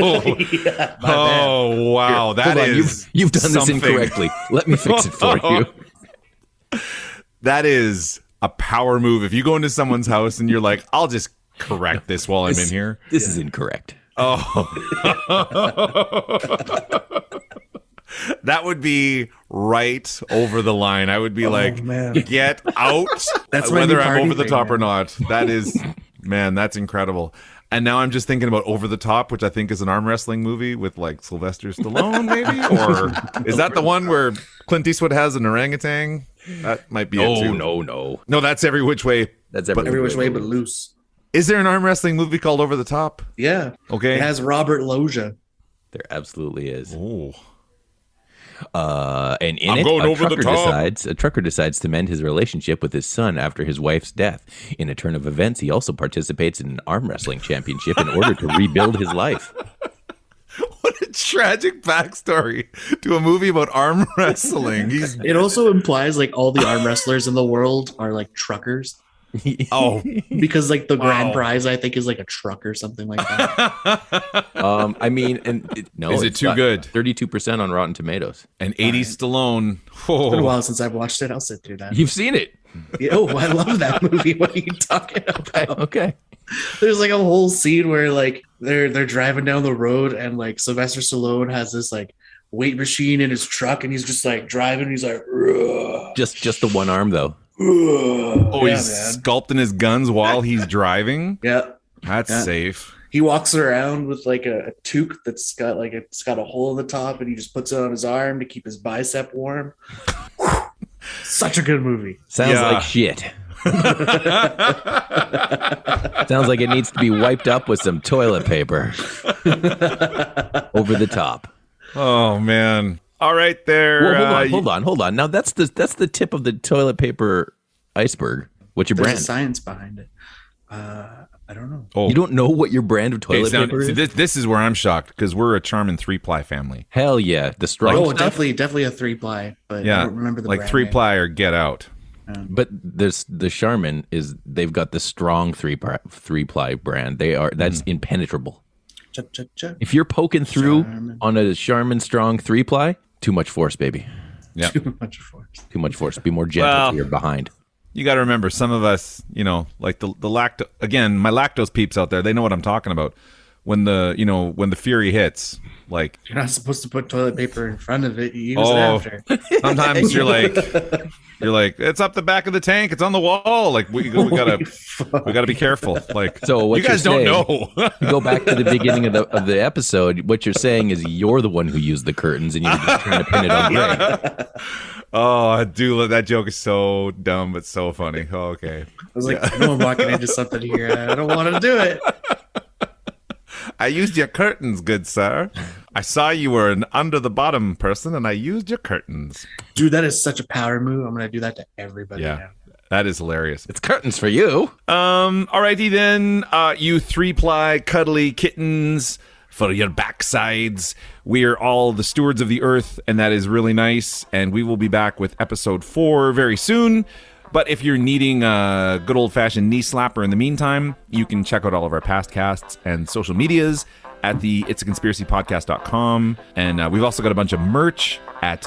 Speaker 1: bad.
Speaker 3: Oh wow, that
Speaker 2: Hold on,
Speaker 3: is
Speaker 2: you've done
Speaker 3: something.
Speaker 2: this incorrectly. Let me fix it for you.
Speaker 3: That is a power move. If you go into someone's house and you're like, I'll just correct this while I'm in here.
Speaker 2: This is incorrect.
Speaker 3: Oh. That would be right over the line. I would be like,
Speaker 1: man.
Speaker 3: get out.
Speaker 1: That's my
Speaker 3: whether
Speaker 1: new
Speaker 3: I'm
Speaker 1: party
Speaker 3: over the
Speaker 1: thing,
Speaker 3: top or
Speaker 1: man.
Speaker 3: not. That is, man, that's incredible. And now I'm just thinking about Over the Top, which I think is an arm wrestling movie with like Sylvester Stallone, maybe? Or is that the one where Clint Eastwood has an orangutan? That might be it too.
Speaker 2: No.
Speaker 3: No, that's Every Which Way.
Speaker 2: That's
Speaker 1: Every which way but loose.
Speaker 3: Is there an arm wrestling movie called Over the Top?
Speaker 1: Yeah.
Speaker 3: Okay.
Speaker 1: It has Robert Loggia.
Speaker 2: There absolutely is.
Speaker 3: Oh.
Speaker 2: And in
Speaker 3: I'm
Speaker 2: it,
Speaker 3: going over the top.
Speaker 2: a trucker decides to mend his relationship with his son after his wife's death. In a turn of events, he also participates in an arm wrestling championship in order to rebuild his life.
Speaker 3: What a tragic backstory to a movie about arm wrestling.
Speaker 1: It also implies like all the arm wrestlers in the world are like truckers.
Speaker 3: Oh,
Speaker 1: Because like the grand
Speaker 3: Wow.
Speaker 1: prize I think is like a truck or something like that.
Speaker 2: I mean, no,
Speaker 3: Is it
Speaker 2: it's
Speaker 3: too
Speaker 2: got
Speaker 3: good?
Speaker 2: 32% on Rotten Tomatoes.
Speaker 3: and 80s Stallone.
Speaker 1: It's been a
Speaker 3: Oh.
Speaker 1: while since I've watched it. I'll sit through that.
Speaker 2: You've seen it.
Speaker 1: Oh, I love that movie. What are you talking about?
Speaker 2: Okay.
Speaker 1: There's like a whole scene where like they're driving down the road and like Sylvester Stallone has this like weight machine in his truck and he's just like driving. And he's like, "Ugh,
Speaker 2: Just the one arm though.
Speaker 1: ugh."
Speaker 3: Oh,
Speaker 1: Yeah,
Speaker 3: he's
Speaker 1: man.
Speaker 3: sculpting his guns while he's driving.
Speaker 1: Yeah.
Speaker 3: That's
Speaker 1: Yeah.
Speaker 3: safe.
Speaker 1: He walks around with like a toque that's got like it's got a hole in the top and he just puts it on his arm to keep his bicep warm. Such a good movie.
Speaker 2: Sounds
Speaker 3: Yeah.
Speaker 2: like shit. Sounds like it needs to be wiped up with some toilet paper. Over the top.
Speaker 3: Oh man! All right, there.
Speaker 2: Well, hold on. Now that's the tip of the toilet paper iceberg. What's your
Speaker 1: There's
Speaker 2: brand?
Speaker 1: a science behind it. I don't know.
Speaker 3: Oh,
Speaker 2: You don't know what your brand of toilet
Speaker 3: now,
Speaker 2: paper is?
Speaker 3: see, this is where I'm shocked because we're a Charmin 3-ply family.
Speaker 2: Hell yeah, the strong
Speaker 1: Oh,
Speaker 2: stuff.
Speaker 1: definitely a 3-ply, but
Speaker 3: Yeah,
Speaker 1: I don't remember the
Speaker 3: like
Speaker 1: brand
Speaker 3: 3-ply or Get Out.
Speaker 2: But there's the Charmin they've got the strong three-ply brand. That's impenetrable.
Speaker 1: name. Cha-cha-cha.
Speaker 2: If you're poking through
Speaker 1: Charmin.
Speaker 2: on a Charmin strong 3-ply, too much force, baby.
Speaker 3: Yeah,
Speaker 1: Too much force.
Speaker 2: Too much force. Be more gentle
Speaker 3: Well-
Speaker 2: to your behind.
Speaker 3: you got to remember some of us, like the lactose. Again, my lactose peeps out there, they know what I'm talking about. When the fury hits, like
Speaker 1: You're not supposed to put toilet paper in front of it. You use
Speaker 3: Oh.
Speaker 1: it after.
Speaker 3: sometimes you're like, it's up the back of the tank, it's on the wall. Like we gotta be careful. Like
Speaker 2: So what
Speaker 3: you guys
Speaker 2: you're
Speaker 3: don't
Speaker 2: saying-
Speaker 3: know.
Speaker 2: Go back to the beginning of the episode. What you're saying is you're the one who used the curtains and you're just trying to pin it on Greg.
Speaker 3: Oh, I do. That joke is so dumb, but so funny. Oh, okay.
Speaker 1: I was like, I know I'm walking into something here. I don't want to do it.
Speaker 3: I used your curtains, good sir. I saw you were an under the bottom person, and I used your curtains.
Speaker 1: Dude, that is such a power move. I'm going to do that to everybody
Speaker 3: Yeah,
Speaker 1: now.
Speaker 3: that is hilarious.
Speaker 2: It's curtains for you.
Speaker 3: Alrighty then, you 3-ply cuddly kittens for your backsides. We are all the stewards of the earth, and that is really nice. And we will be back with episode 4 very soon. But if you're needing a good old-fashioned knee slapper in the meantime, you can check out all of our past casts and social medias at the it'saconspiracypodcast.com. And we've also got a bunch of merch at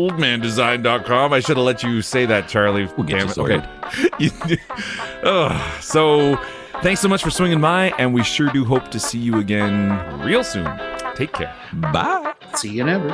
Speaker 3: oldmandesign.com. I should have let you say that, Charlie.
Speaker 2: We'll get
Speaker 3: Damn
Speaker 2: you
Speaker 3: it.
Speaker 2: sorted.
Speaker 3: Okay. So thanks so much for swinging by, and we sure do hope to see you again real soon. Take care.
Speaker 2: Bye.
Speaker 1: See you never.